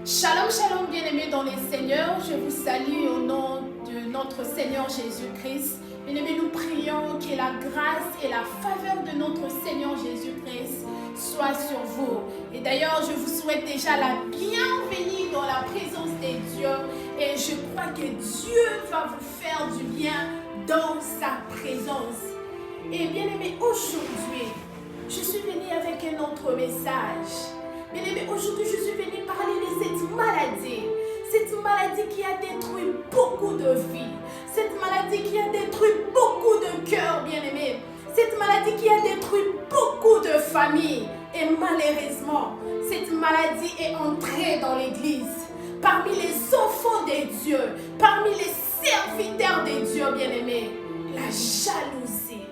Shalom, shalom, bien-aimés dans les Seigneurs. Je vous salue au nom de notre Seigneur Jésus-Christ. Bien-aimés, nous prions que la grâce et la faveur de notre Seigneur Jésus-Christ soient sur vous. Et d'ailleurs, je vous souhaite déjà la bienvenue dans la présence des dieux. Et je crois que Dieu va vous faire du bien dans sa présence. Et bien-aimés, aujourd'hui, je suis venue avec un autre message. Bien-aimés, aujourd'hui, je suis venue parler de cette maladie. Cette maladie qui a détruit beaucoup de vies. Cette maladie qui a détruit beaucoup de cœurs, bien-aimés. Cette maladie qui a détruit beaucoup de familles. Et malheureusement, cette maladie est entrée dans l'église. Parmi les enfants des dieux, parmi les serviteurs des dieux, bien-aimés, la jalousie.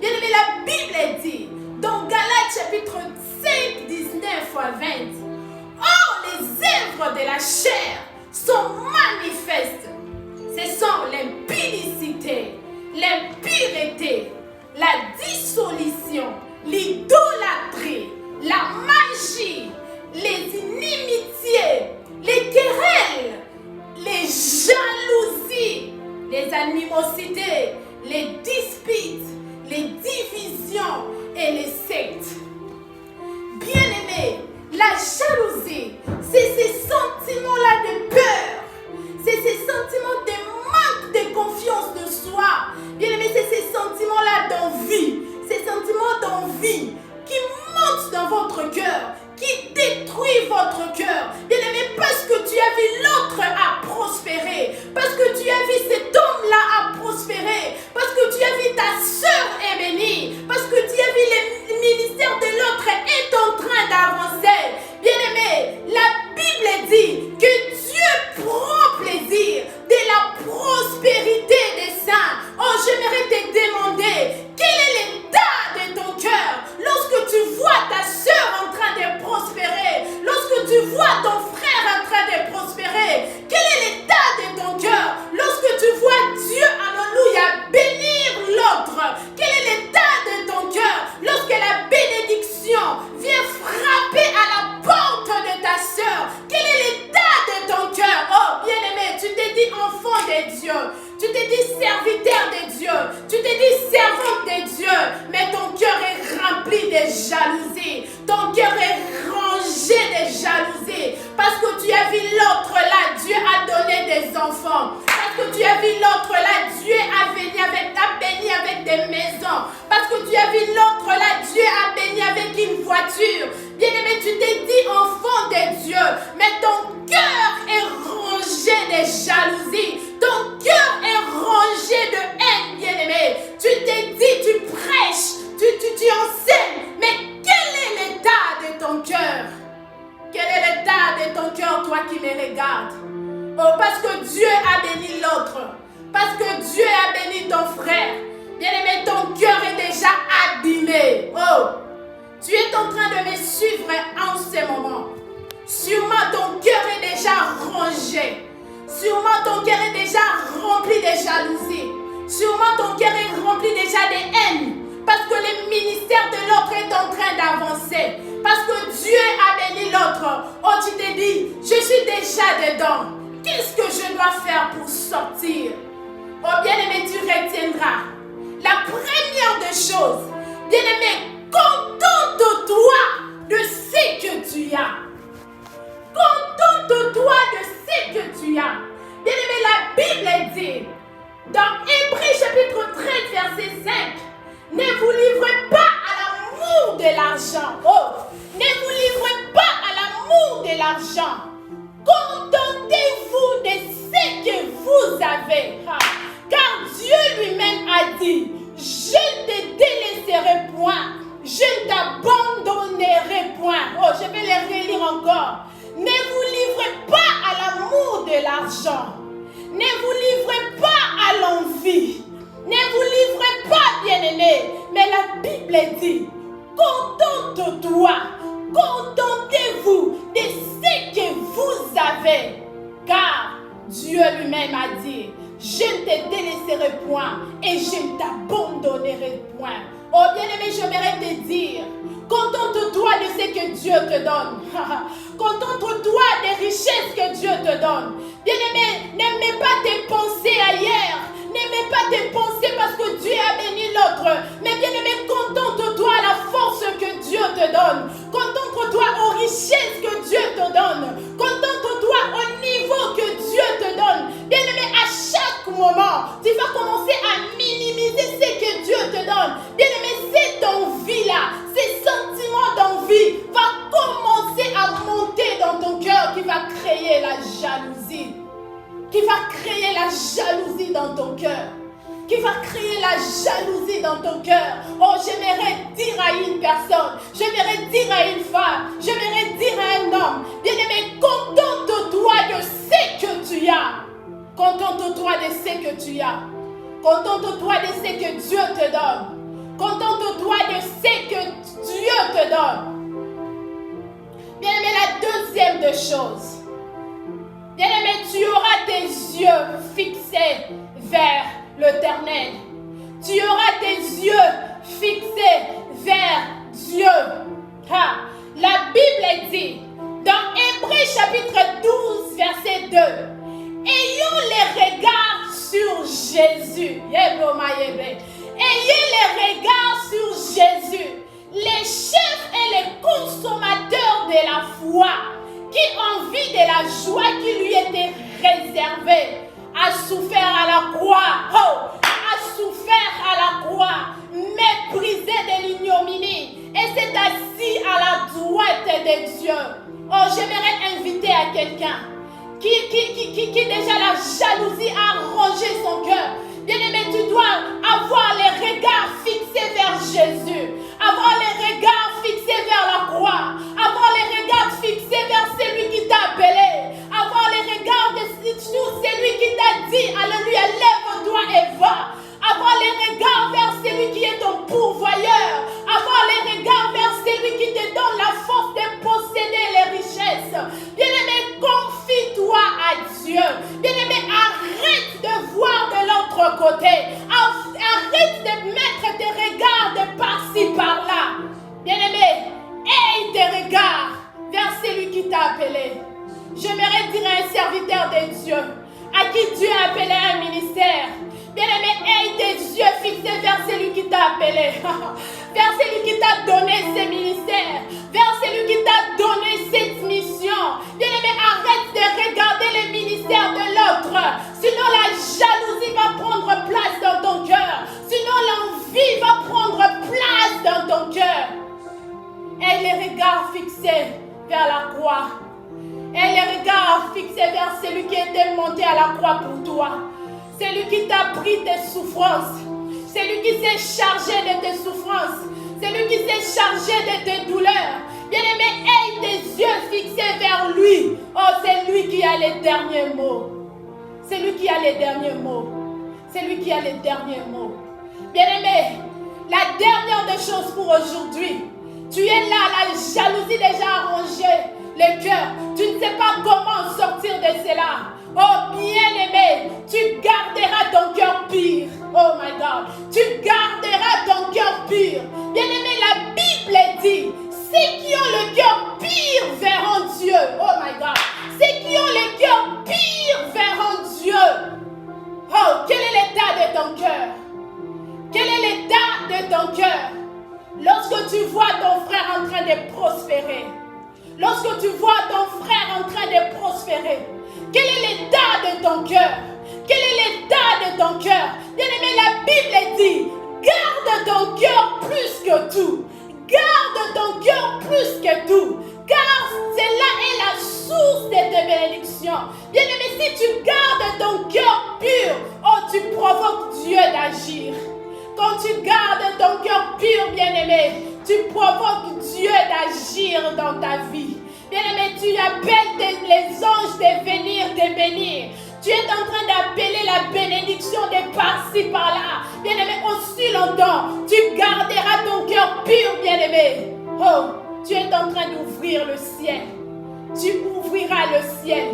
Bien-aimés, la Bible dit, dans Galates chapitre 5, 19 à 20, « Or, les œuvres de la chair sont manifestes. Ce sont l'impudicité, l'impureté, la dissolution, l'idolâtrie, la magie, les inimitiés, les querelles, les jalousies, les animosités, les disputes, les divisions et les sectes. » Bien-aimés, la jalousie, c'est ces sentiments-là de peur, c'est ces sentiments de manque de confiance de soi. Bien-aimés, c'est ces sentiments-là d'envie, ces sentiments d'envie qui montent dans votre cœur, qui détruisent votre cœur. Bien-aimés, parce que tu as vu l'autre à prospérer, parce que tu as vu cet homme-là à prospérer, parce que tu as vu ta sœur est bénie, parce que tu as vu le ministère de l'autre est en train d'avancer. Bien-aimés, la Bible dit que Dieu prend plaisir de la prospérité des saints. Oh, j'aimerais te demander, quel est l'état de ton cœur lorsque tu vois ta sœur en train de prospérer, lorsque tu vois ton frère en train de prospérer? Quel est l'état de ton cœur lorsque tu vois Dieu, alléluia, bénir l'autre? Quel est l'état de ton cœur lorsque la bénédiction vient frapper à la porte de ta sœur? Quel est l'état de ton cœur? Oh, bien-aimé, tu t'es dit enfant de Dieu, tu t'es dit serviteur de Dieu, tu t'es dit servante de Dieu, mais ton cœur est rempli de jalousie, ton cœur est rangé de jalousie, parce que tu as vu l'autre là, Dieu a donné des enfants, parce que tu as vu l'autre là, Dieu a béni avec des maisons, parce que tu as vu l'autre là, Dieu a béni avec une voiture. Bien-aimé, tu t'es dit enfant de Dieu, mais ton cœur est rongé de jalousie, ton cœur est rongé de haine, bien-aimé. Tu t'es dit, tu prêches, tu enseignes, mais quel est l'état de ton cœur? Quel est l'état de ton cœur, toi qui me regardes? Oh, parce que Dieu a béni l'autre, parce que Dieu a béni ton frère. Bien-aimé, ton cœur est déjà abîmé. Oh, tu es en train de me suivre en ce moment. Sûrement ton cœur est déjà rongé. Sûrement ton cœur est déjà rempli de jalousie. Sûrement ton cœur est rempli déjà de haine. Parce que le ministère de l'autre est en train d'avancer. Parce que Dieu a béni l'autre. Oh, tu t'es dit, je suis déjà dedans. Qu'est-ce que je dois faire pour sortir? Oh, bien-aimé, tu retiendras. La première des choses, bien-aimé, contente-toi de ce que tu as. Contente-toi de ce que tu as. Bien-aimé, la Bible dit, dans Hébreux chapitre 13, verset 5, ne vous livrez pas à l'amour de l'argent. Oh, ne vous livrez pas à l'amour de l'argent. Contentez-vous de ce que vous avez. Car Dieu lui-même a dit, je ne te délaisserai point, je ne t'abandonnerai point. Oh, je vais les relire encore. Ne vous livrez pas à l'amour de l'argent. Ne vous livrez pas à l'envie. Ne vous livrez pas, bien-aimé. Mais la Bible dit, contente-toi, contentez-vous de ce que vous avez. Car Dieu lui-même a dit, je ne te délaisserai point et je ne t'abandonnerai point. Oh bien-aimé, j'aimerais te dire, contente-toi de ce que Dieu te donne. Contente-toi des richesses que Dieu te donne. Bien-aimé, n'aimez pas tes pensées ailleurs. N'aimez pas tes pensées parce que Dieu a béni l'autre. Mais bien-aimé, contente-toi à la force que Dieu te donne. Contente-toi aux richesses que Dieu te donne. Contente-toi au niveau que Dieu te donne. Bien-aimé, à chaque moment, tu vas commencer à minimiser ce que Dieu te donne. Bien-aimé, cette envie-là, ces sentiments d'envie va commencer à monter dans ton cœur qui va créer la jalousie. Qui va créer la jalousie dans ton cœur. Qui va créer la jalousie dans ton cœur. Oh, j'aimerais dire à une personne, j'aimerais dire à une femme, j'aimerais dire à un homme, bien-aimé, contente-toi de ce que tu as. Contente-toi de ce que tu as. Contente-toi de ce que Dieu te donne. Contente-toi de ce que Dieu te donne. Bien-aimé, la deuxième des choses. Bien-aimé, tu auras tes yeux fixés vers l'Éternel. Tu auras tes yeux fixés vers Dieu. La Bible dit, dans Hébreux chapitre 12, verset 2, ayons les regards sur Jésus. Ayez les regards sur Jésus, les chefs et les consommateurs de la foi, qui en vue de la joie qui lui était réservée, a souffert à la croix, a souffert à la croix, méprisé de l'ignominie, et s'est assis à la droite de Dieu. Oh, j'aimerais inviter à quelqu'un qui déjà la jalousie a rongé son cœur. Bien-aimé, tu dois avoir les regards fixés vers Jésus, avoir les regards fixés vers la croix, avoir les regards fixés vers celui qui t'a appelé, avoir les regards de celui qui t'a dit, alléluia, lève-toi et va, avoir les regards vers celui qui est ton pourvoyeur, avoir les regards vers celui qui te donne la force de posséder les richesses. Bien-aimé, confie-toi à Dieu. Bien-aimé, arrête de voir de l'autre côté. Arrête de mettre tes regards de par-ci, par-là. Bien-aimé, aie tes regards vers celui qui t'a appelé. J'aimerais dire à un serviteur de Dieu, à qui Dieu a appelé à un ministère, bien-aimé, aie tes yeux fixés vers celui qui t'a appelé, vers celui qui t'a donné ce ministère, vers celui qui t'a donné cette mission. Bien-aimé, arrête de regarder les ministères de l'autre, sinon la jalousie va prendre place dans ton cœur, sinon l'envie va prendre place dans ton cœur. Aie les regards fixés vers la croix. Aie les regards fixés vers celui qui était monté à la croix pour toi. Celui qui t'a pris tes souffrances. Celui qui s'est chargé de tes souffrances. Celui qui s'est chargé de tes douleurs. Bien-aimé, aie tes yeux fixés vers lui. Oh, c'est lui qui a les derniers mots. C'est lui qui a les derniers mots. C'est lui qui a les derniers mots. Bien-aimé, la dernière des choses pour aujourd'hui. Tu es là, la jalousie déjà a rongé le cœur. Tu ne sais pas comment sortir de cela. Oh bien-aimé, tu garderas ton cœur pur. Oh my God, tu garderas ton cœur pur. Bien-aimé, la Bible dit, ceux qui ont le cœur pur verront Dieu. Oh my God, ceux qui ont le cœur pur verront Dieu. Oh, quel est l'état de ton cœur? Quel est l'état de ton cœur? Lorsque tu vois ton frère en train de prospérer, lorsque tu vois ton frère en train de prospérer, quel est l'état de ton cœur? Quel est l'état de ton cœur? Bien-aimé, la Bible dit, garde ton cœur plus que tout. Garde ton cœur plus que tout. Car cela est la source de tes bénédictions. Bien-aimé, si tu gardes ton cœur pur, oh, tu provoques Dieu d'agir. Quand tu gardes ton cœur pur, bien-aimé, tu provoques Dieu d'agir dans ta vie. Bien-aimé, tu appelles les anges de venir te bénir. Tu es en train d'appeler la bénédiction de par-ci, par-là. Bien-aimé, aussi longtemps, tu garderas ton cœur pur, bien-aimé. Oh, tu es en train d'ouvrir le ciel. Tu ouvriras le ciel.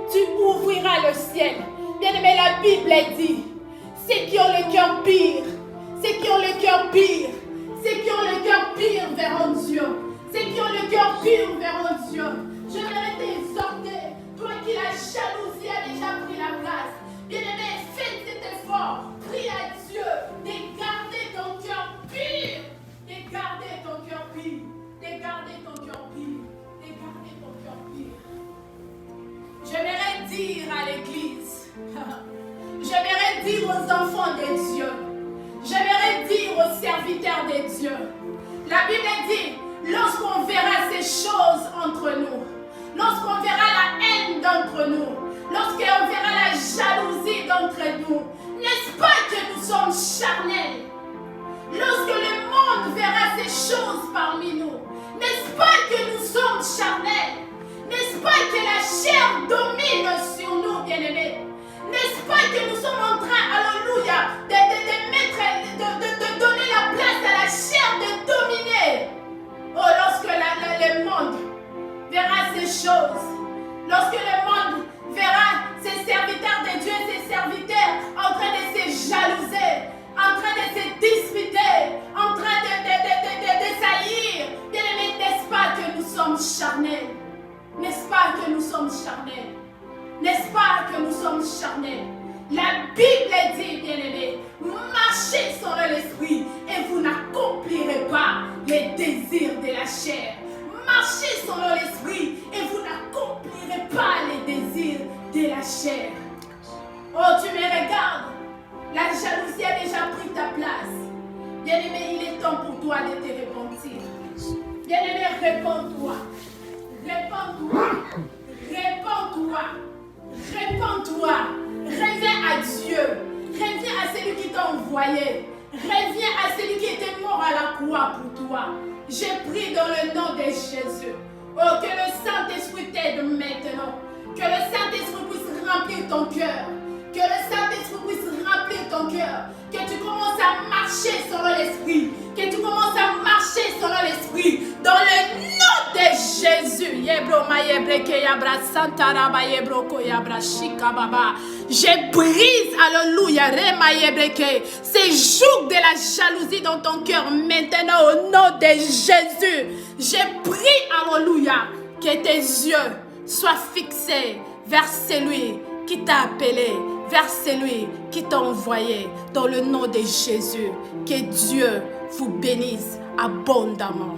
Tu ouvriras le ciel. Bien-aimé, la Bible dit, ceux qui ont le cœur pur, ceux qui ont le cœur pur, ceux qui ont le cœur pur verront Dieu. Ceux qui ont le cœur pur verront Dieu. Je vais t'exhorter dire à l'Église, j'aimerais dire aux enfants de Dieu, j'aimerais dire aux serviteurs de Dieu, la Bible dit, lorsqu'on verra ces choses entre nous, lorsqu'on verra la haine d'entre nous, lorsqu'on verra la jalousie d'entre nous, n'est-ce pas que nous sommes charnels? Lorsque le monde verra ces choses parmi nous, n'est-ce pas que nous sommes charnels? N'est-ce pas que la chair domine sur nous, bien-aimés? N'est-ce pas que nous sommes en train, alléluia, de donner la place à la chair de dominer? Oh, lorsque le monde verra ces choses, lorsque le monde verra ces serviteurs de Dieu, ces serviteurs en train de se jalouser, en train de se disputer, en train de saillir, bien-aimés, n'est-ce pas que nous sommes charnels? N'est-ce pas que nous sommes charnels? N'est-ce pas que nous sommes charnels? La Bible dit, bien-aimés, marchez selon l'esprit et vous n'accomplirez pas les désirs de la chair. Marchez selon l'esprit et vous n'accomplirez pas les désirs de la chair. Oh, tu me regardes. La jalousie a déjà pris ta place. Bien-aimé, il est temps pour toi de te repentir. Bien-aimé, réponds-toi. Réponds-toi. Réponds-toi. Réponds-toi. Reviens à Dieu. Reviens à celui qui t'a envoyé. Reviens à celui qui était mort à la croix pour toi. Je prie dans le nom de Jésus. Oh, que le Saint-Esprit t'aide maintenant. Que le Saint-Esprit puisse remplir ton cœur. Que le Saint-Esprit puisse remplir ton cœur. Que tu commences à marcher selon l'Esprit. Que tu commences à marcher selon l'Esprit. Dans le nom de Jésus. Je brise, alléluia, ces jougs de la jalousie dans ton cœur maintenant au nom de Jésus. Je prie, alléluia, que tes yeux soient fixés vers celui qui t'a appelé, vers celui qui t'a envoyé, dans le nom de Jésus. Que Dieu vous bénisse abondamment.